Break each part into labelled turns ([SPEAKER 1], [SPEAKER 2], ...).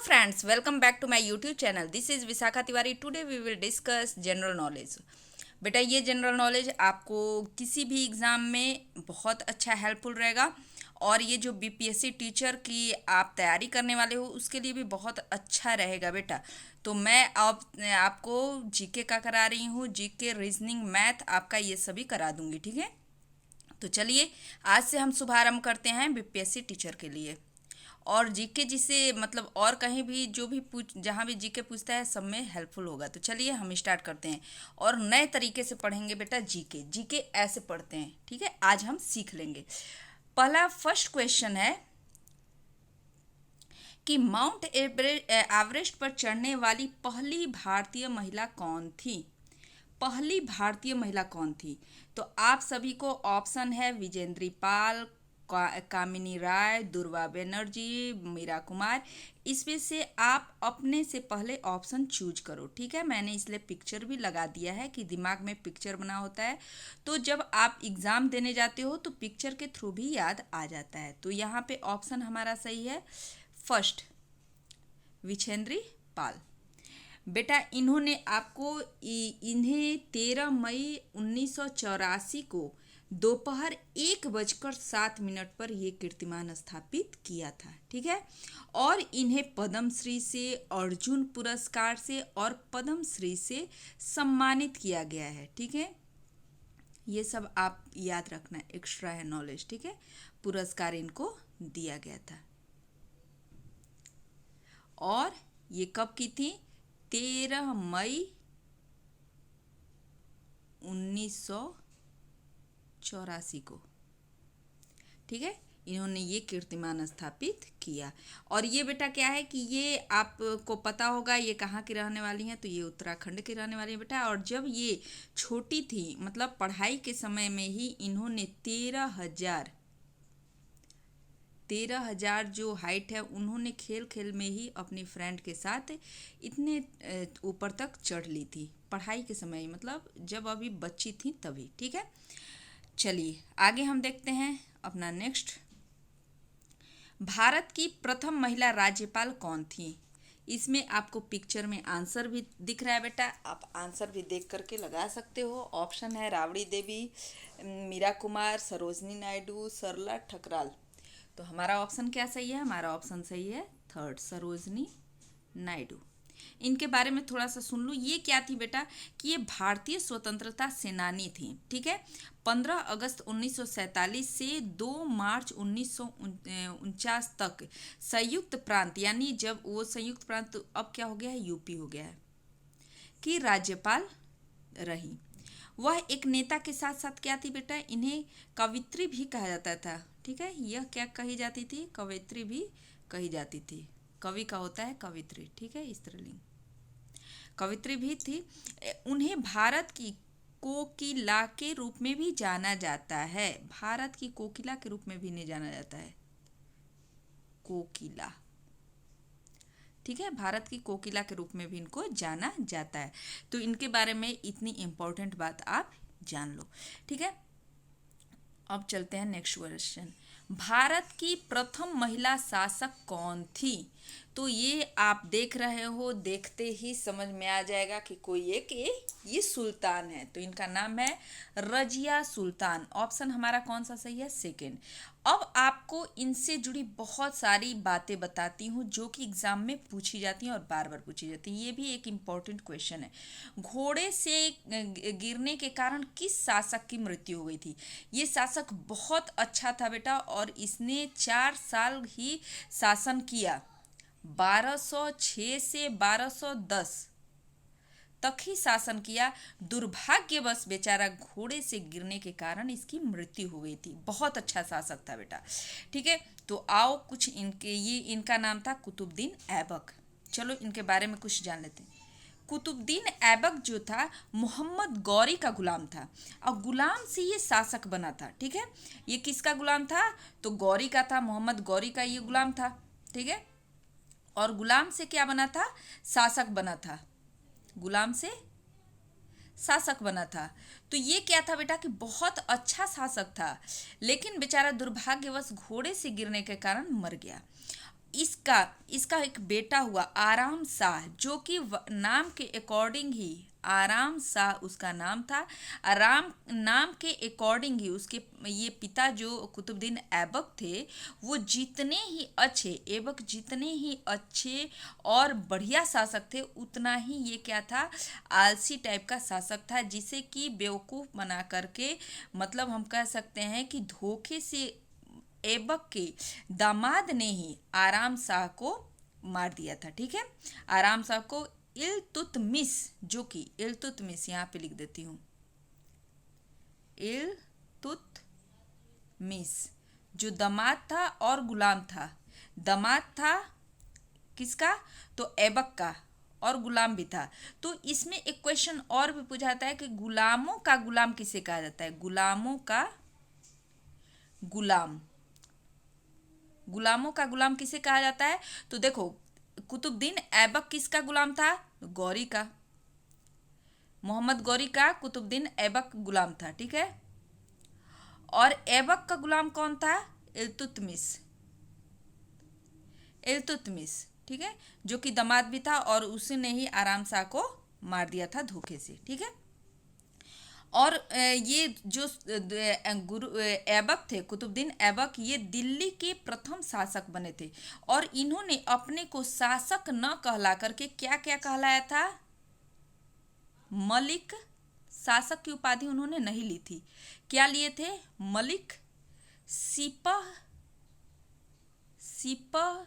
[SPEAKER 1] friends, welcome back to my YouTube channel. This is Visakha Tiwari. Today we will discuss general knowledge. बेटा ये general knowledge आपको किसी भी exam में बहुत अच्छा हेल्पफुल रहेगा और ये जो बीपीएससी टीचर की आप तैयारी करने वाले हो उसके लिए भी बहुत अच्छा रहेगा बेटा। तो मैं अब आपको जीके का करा रही हूँ, जीके, रीजनिंग, मैथ आपका ये सभी करा दूंगी, ठीक है। तो चलिए आज से हम शुभारंभ करते हैं बीपीएससी टीचर के लिए। और जीके जिसे मतलब और कहीं भी जो भी पूछ जहाँ भी जीके पूछता है सब में हेल्पफुल होगा। तो चलिए हम स्टार्ट करते हैं और नए तरीके से पढ़ेंगे बेटा। जीके जीके ऐसे पढ़ते हैं, ठीक है, आज हम सीख लेंगे। पहला फर्स्ट क्वेश्चन है कि माउंट एवरेस्ट पर चढ़ने वाली पहली भारतीय महिला कौन थी। पहली भारतीय महिला कौन थी? तो आप सभी को ऑप्शन है विजेंद्री पाल, कामिनी राय, दुर्वा बनर्जी, मीरा कुमार। इसमें से आप अपने से पहले ऑप्शन चूज करो, ठीक है। मैंने इसलिए पिक्चर भी लगा दिया है कि दिमाग में पिक्चर बना होता है, तो जब आप एग्ज़ाम देने जाते हो तो पिक्चर के थ्रू भी याद आ जाता है। तो यहाँ पे ऑप्शन हमारा सही है फर्स्ट, विजेंद्री पाल। बेटा इन्होंने आपको इन्हें 13 मई 1984 को दोपहर 1:07 पर ये कीर्तिमान स्थापित किया था, ठीक है। और इन्हें पद्मश्री से, अर्जुन पुरस्कार से और पद्मश्री से सम्मानित किया गया है, ठीक है। ये सब आप याद रखना, एक्स्ट्रा है नॉलेज, ठीक है। पुरस्कार इनको दिया गया था। और ये कब की थी? 13 मई 1984 को, ठीक है। इन्होंने ये कीर्तिमान स्थापित किया। और ये बेटा क्या है कि ये आपको पता होगा ये कहाँ की रहने वाली हैं, तो ये उत्तराखंड की रहने वाली है बेटा। और जब ये छोटी थी मतलब पढ़ाई के समय में ही इन्होंने 13,000 जो हाइट है उन्होंने खेल खेल में ही अपनी फ्रेंड के साथ इतने ऊपर तक चढ़ ली थी, पढ़ाई के समय, मतलब जब अभी बच्ची थी तभी, ठीक है। चलिए आगे हम देखते हैं अपना नेक्स्ट। भारत की प्रथम महिला राज्यपाल कौन थी? इसमें आपको पिक्चर में आंसर भी दिख रहा है बेटा, आप आंसर भी देख करके लगा सकते हो। ऑप्शन है राबड़ी देवी, मीरा कुमार, सरोजनी नायडू, सरला ठकराल। तो हमारा ऑप्शन क्या सही है? हमारा ऑप्शन सही है थर्ड, सरोजनी नायडू। इनके बारे में थोड़ा सा सुन लो। ये क्या थी बेटा कि ये भारतीय स्वतंत्रता सेनानी थी, ठीक है। 15 अगस्त 1947 से 2 मार्च 1949 तक संयुक्त प्रांत, यानी जब वो संयुक्त प्रांत अब क्या हो गया है, यूपी हो गया है, की राज्यपाल रही। वह एक नेता के साथ साथ क्या थी बेटा, इन्हें कवित्री भी कहा जाता था, ठीक है। यह क्या कही जाती थी? कवित्री भी कही जाती थी। कवि का होता है कवित्री, ठीक है, स्त्रीलिंग। कवित्री भी थी। उन्हें भारत की कोकिला के रूप में भी जाना जाता है। भारत की कोकिला के रूप में भी नहीं जाना जाता है, कोकिला, ठीक है। भारत की कोकिला के रूप में भी इनको जाना जाता है। तो इनके बारे में इतनी इंपॉर्टेंट बात आप जान लो, ठीक है। अब चलते हैं नेक्स्ट क्वेश्चन। भारत की प्रथम महिला शासक कौन थी? तो ये आप देख रहे हो, देखते ही समझ में आ जाएगा कि कोई एक ये सुल्तान है। तो इनका नाम है रजिया सुल्तान। ऑप्शन हमारा कौन सा सही है? सेकेंड। अब आपको इनसे जुड़ी बहुत सारी बातें बताती हूँ जो कि एग्जाम में पूछी जाती हैं और बार बार पूछी जाती हैं। ये भी एक इम्पॉर्टेंट क्वेश्चन है। घोड़े से गिरने के कारण किस शासक की मृत्यु हो गई थी? ये शासक बहुत अच्छा था बेटा और इसने 4 साल ही शासन किया। 1206 से 1210 तक ही शासन किया। दुर्भाग्यवश बेचारा घोड़े से गिरने के कारण इसकी मृत्यु हो गई थी। बहुत अच्छा शासक था बेटा, ठीक है। तो आओ कुछ इनका नाम था कुतुबुद्दीन ऐबक। चलो इनके बारे में कुछ जान लेते हैं। कुतुबुद्दीन ऐबक जो था मोहम्मद गौरी का गुलाम था और गुलाम से ये शासक बना था, ठीक है। ये किसका गुलाम था? तो गौरी का था, मोहम्मद गौरी का ये गुलाम था, ठीक है। और गुलाम से क्या बना था? शासक बना था। गुलाम से शासक बना था। तो ये क्या था बेटा कि बहुत अच्छा शासक था, लेकिन बेचारा दुर्भाग्यवश घोड़े से गिरने के कारण मर गया। इसका इसका एक बेटा हुआ आराम शाह, जो कि नाम के अकॉर्डिंग ही, आराम शाह उसका नाम था। आराम नाम के अकॉर्डिंग ही उसके ये पिता जो कुतुबुद्दीन ऐबक थे, वो जितने ही अच्छे और बढ़िया शासक थे, उतना ही ये क्या था, आलसी टाइप का शासक था, जिसे कि बेवकूफ़ बना करके, मतलब हम कह सकते हैं कि धोखे से ऐबक के दामाद ने ही आराम शाह को मार दिया था। ठीक है, आराम शाह को इल्तुतमिश, जो कि इल्तुतमिश यहाँ पे लिख देती हूँ, इल्तुतमिश जो दामाद था और गुलाम था। दामाद था किसका, तो ऐबक का, और गुलाम भी था। तो इसमें एक क्वेश्चन और भी पूछा जाता है कि गुलामों का गुलाम किसे कहा जाता है, गुलामों का गुलाम, गुलामों का गुलाम किसे कहा जाता है। तो देखो, कुतुबुद्दीन ऐबक किसका गुलाम था, गौरी का, मोहम्मद गौरी का कुतुबुद्दीन ऐबक गुलाम था। ठीक है, और ऐबक का गुलाम कौन था, इल्तुतमिश, इल्तुतमिश। ठीक है, जो कि दामाद भी था, और उसने ही आराम शाह को मार दिया था धोखे से। ठीक है, और ये जो गुरु ऐबक थे, कुतुबुद्दीन ऐबक, ये दिल्ली के प्रथम शासक बने थे, और इन्होंने अपने को शासक न कहला करके क्या क्या कहलाया था, मलिक। शासक की उपाधि उन्होंने नहीं ली थी, क्या लिए थे, मलिक, सिपह, सिपह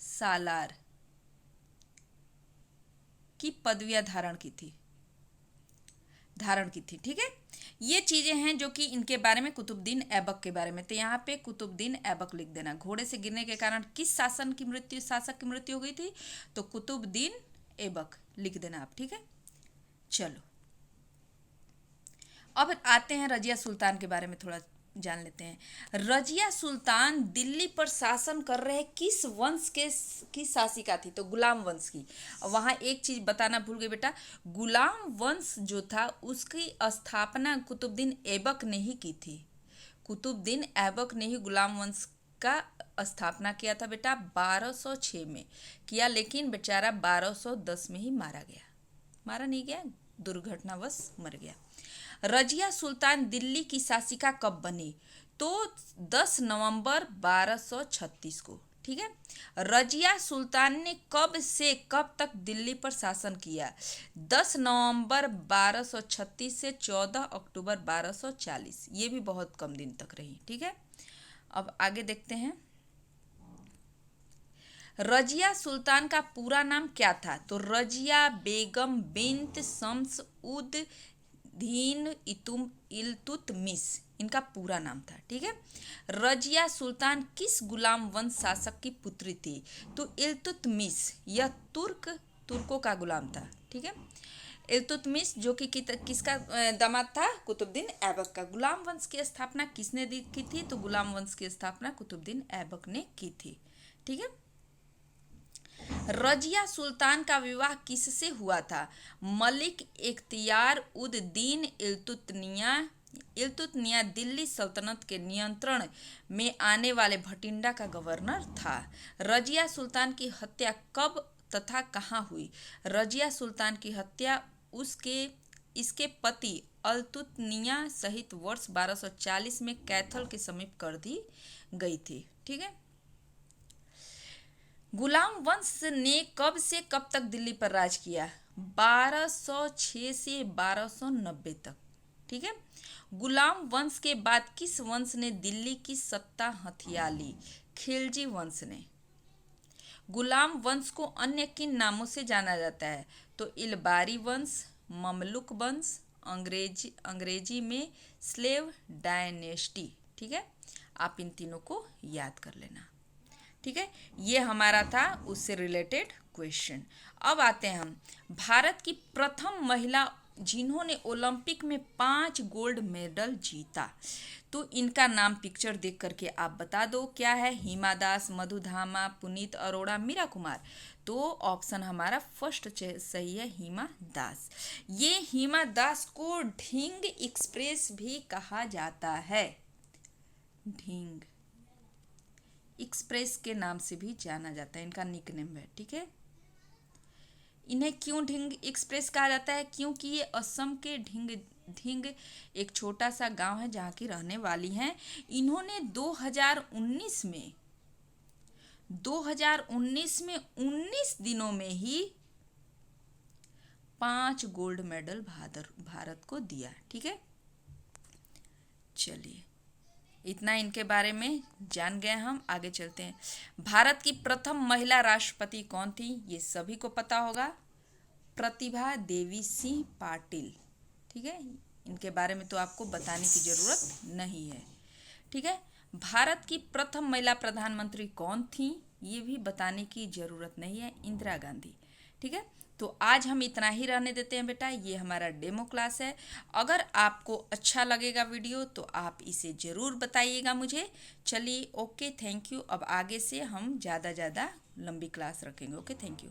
[SPEAKER 1] सालार की पदवियां धारण की थी। ठीक है, ये चीजें हैं जो कि इनके बारे में, कुतुबुद्दीन ऐबक के बारे में। तो यहाँ पे कुतुबुद्दीन ऐबक लिख देना। घोड़े से गिरने के कारण किस शासक की मृत्यु हो गई थी, तो कुतुबुद्दीन ऐबक लिख देना आप। ठीक है, चलो अब आते हैं रजिया सुल्तान के बारे में थोड़ा जान लेते हैं। रजिया सुल्तान दिल्ली पर शासन कर रहे किस वंश के की शासिका थी, तो गुलाम वंश की। वहाँ एक चीज बताना भूल गई बेटा, गुलाम वंश जो था उसकी स्थापना कुतुबुद्दीन ऐबक ने ही की थी। कुतुबुद्दीन ऐबक ने ही गुलाम वंश का स्थापना किया था बेटा, 1206 में किया, लेकिन बेचारा 1210 में ही मारा गया, मारा नहीं गया, दुर्घटनावश मर गया। रजिया सुल्तान दिल्ली की शासिका कब बनी, तो 10 नवंबर 1236 को। ठीक है, रजिया सुल्तान ने कब से कब तक दिल्ली पर शासन किया, 10 नवंबर 1236 से 14 अक्टूबर 1240, ये भी बहुत कम दिन तक रही। ठीक है, अब आगे देखते हैं। रजिया सुल्तान का पूरा नाम क्या था, तो रजिया बेगम बिन्त शम्स उद दीन इल्तुतमिश इनका पूरा नाम था। ठीक है, रजिया सुल्तान किस गुलाम वंश शासक की पुत्री थी, तो इल्तुतमिश, यह तुर्कों का गुलाम था। ठीक है, इल्तुतमिश जो कि किसका दामाद था, कुतुबुद्दीन ऐबक का। गुलाम वंश की स्थापना किसने की थी, तो गुलाम वंश की स्थापना कुतुबुद्दीन ऐबक ने की थी। ठीक है, रजिया सुल्तान का विवाह किससे हुआ था, मलिक इख्तियार उद दीन इल्तुतनिया दिल्ली सल्तनत के नियंत्रण में आने वाले भटिंडा का गवर्नर था। रजिया सुल्तान की हत्या कब तथा कहाँ हुई, रजिया सुल्तान की हत्या इसके पति अल्तुतनिया सहित वर्ष 1240 में कैथल के समीप कर दी गई थी। ठीक है, गुलाम वंश ने कब से कब तक दिल्ली पर राज किया, 1206 से 1290 तक। ठीक है, गुलाम वंश के बाद किस वंश ने दिल्ली की सत्ता हथिया ली, खिलजी वंश ने। गुलाम वंश को अन्य किन नामों से जाना जाता है, तो इलबारी वंश, ममलुक वंश, अंग्रेजी में स्लेव डायनेस्टी। ठीक है, आप इन तीनों को याद कर लेना। ठीक है, ये हमारा था उससे रिलेटेड क्वेश्चन। अब आते हैं हम भारत की प्रथम महिला जिन्होंने ओलंपिक में 5 गोल्ड मेडल जीता, तो इनका नाम पिक्चर देख करके आप बता दो क्या है, हिमा दास, मधु धामा, पुनीत अरोड़ा, मीरा कुमार। तो ऑप्शन हमारा फर्स्ट सही है, हिमा दास। ये हिमा दास को ढींग एक्सप्रेस भी कहा जाता है, ढींग एक्सप्रेस के नाम से भी जाना जाता है, इनका निकनेम है। ठीक है, इन्हें क्यों ढिंग एक्सप्रेस कहा जाता है? क्योंकि ये असम के ढिंग ढिंग एक छोटा सा गांव है जहाँ की रहने वाली हैं। इन्होंने 2019 में 19 दिनों में ही 5 गोल्ड मेडल भारत को दिया। ठीक है, चलिए इतना इनके बारे में जान गए हम। आगे चलते हैं। भारत की प्रथम महिला राष्ट्रपति कौन थी? ये सभी को पता होगा, प्रतिभा देवी सिंह पाटिल। ठीक है, इनके बारे में तो आपको बताने की ज़रूरत नहीं है। ठीक है, भारत की प्रथम महिला प्रधानमंत्री कौन थी? ये भी बताने की ज़रूरत नहीं है, इंदिरा गांधी। ठीक है, तो आज हम इतना ही रहने देते हैं बेटा, ये हमारा डेमो क्लास है। अगर आपको अच्छा लगेगा वीडियो तो आप इसे ज़रूर बताइएगा मुझे। चलिए, ओके, थैंक यू। अब आगे से हम ज़्यादा लंबी क्लास रखेंगे। Okay, thank you.